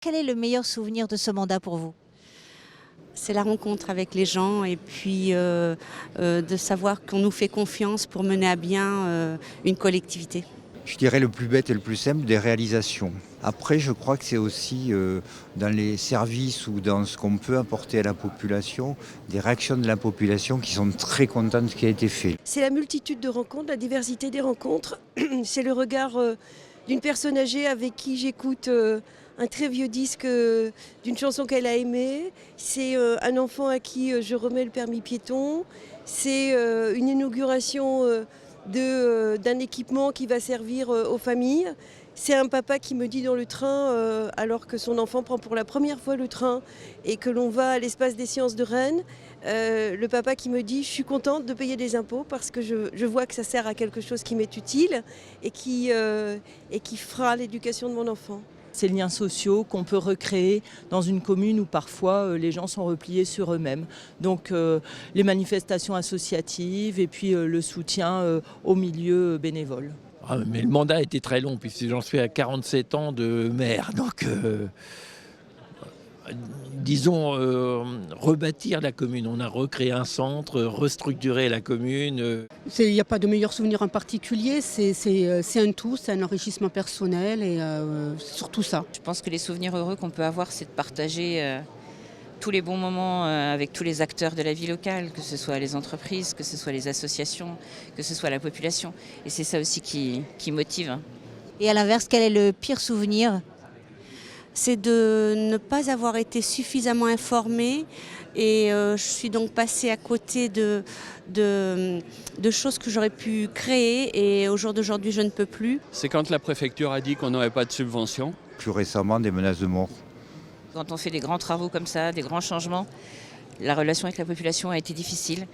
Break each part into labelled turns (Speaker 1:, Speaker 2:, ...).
Speaker 1: Quel est le meilleur souvenir de ce mandat pour vous?
Speaker 2: C'est la rencontre avec les gens et puis de savoir qu'on nous fait confiance pour mener à bien une collectivité.
Speaker 3: Je dirais le plus bête et le plus simple, des réalisations. Après, je crois que c'est aussi dans les services ou dans ce qu'on peut apporter à la population, des réactions de la population qui sont très contentes de ce qui a été fait.
Speaker 4: C'est la multitude de rencontres, la diversité des rencontres. C'est le regard d'une personne âgée avec qui j'écoute un très vieux disque d'une chanson qu'elle a aimée. C'est un enfant à qui je remets le permis piéton. C'est une inauguration d'un équipement qui va servir aux familles. C'est un papa qui me dit dans le train, alors que son enfant prend pour la première fois le train et que l'on va à l'espace des sciences de Rennes, le papa qui me dit « je suis contente de payer des impôts parce que je vois que ça sert à quelque chose qui m'est utile et qui fera l'éducation de mon enfant ».
Speaker 5: Ces liens sociaux qu'on peut recréer dans une commune où parfois les gens sont repliés sur eux-mêmes. Donc les manifestations associatives et puis le soutien au milieu bénévole.
Speaker 6: Ah, mais le mandat a été très long puisque j'en suis à 47 ans de maire. Donc disons rebâtir la commune. On a recréé un centre, restructuré la commune.
Speaker 7: Il n'y a pas de meilleur souvenir en particulier, c'est un tout, c'est un enrichissement personnel et c'est surtout ça.
Speaker 8: Je pense que les souvenirs heureux qu'on peut avoir, c'est de partager tous les bons moments avec tous les acteurs de la vie locale, que ce soit les entreprises, que ce soit les associations, que ce soit la population. Et c'est ça aussi qui motive.
Speaker 1: Et à l'inverse, quel est le pire souvenir?
Speaker 2: C'est de ne pas avoir été suffisamment informée et je suis donc passée à côté de choses que j'aurais pu créer et au jour d'aujourd'hui je ne peux plus.
Speaker 9: C'est quand la préfecture a dit qu'on n'aurait pas de subvention.
Speaker 3: Plus récemment, des menaces de mort.
Speaker 8: Quand on fait des grands travaux comme ça, des grands changements, la relation avec la population a été difficile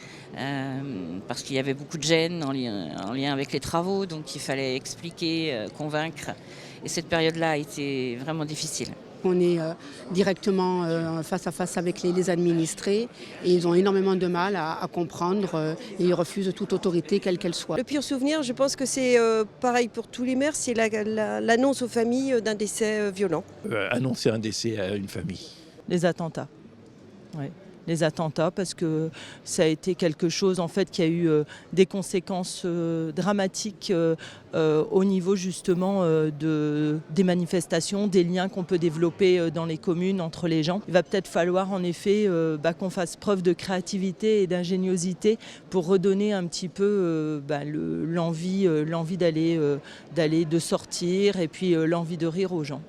Speaker 8: parce qu'il y avait beaucoup de gêne en lien avec les travaux, donc il fallait expliquer, convaincre. Et cette période-là a été vraiment difficile.
Speaker 7: On est directement face à face avec les administrés et ils ont énormément de mal à comprendre et ils refusent toute autorité quelle qu'elle soit.
Speaker 4: Le pire souvenir, je pense que c'est pareil pour tous les maires, c'est l'annonce aux familles d'un décès violent.
Speaker 6: Annoncer un décès à une famille.
Speaker 5: Les attentats. Ouais. Les attentats parce que ça a été quelque chose en fait qui a eu des conséquences dramatiques au niveau justement des manifestations, des liens qu'on peut développer dans les communes entre les gens. Il va peut-être falloir en effet qu'on fasse preuve de créativité et d'ingéniosité pour redonner un petit peu l'envie d'aller, de sortir et puis l'envie de rire aux gens.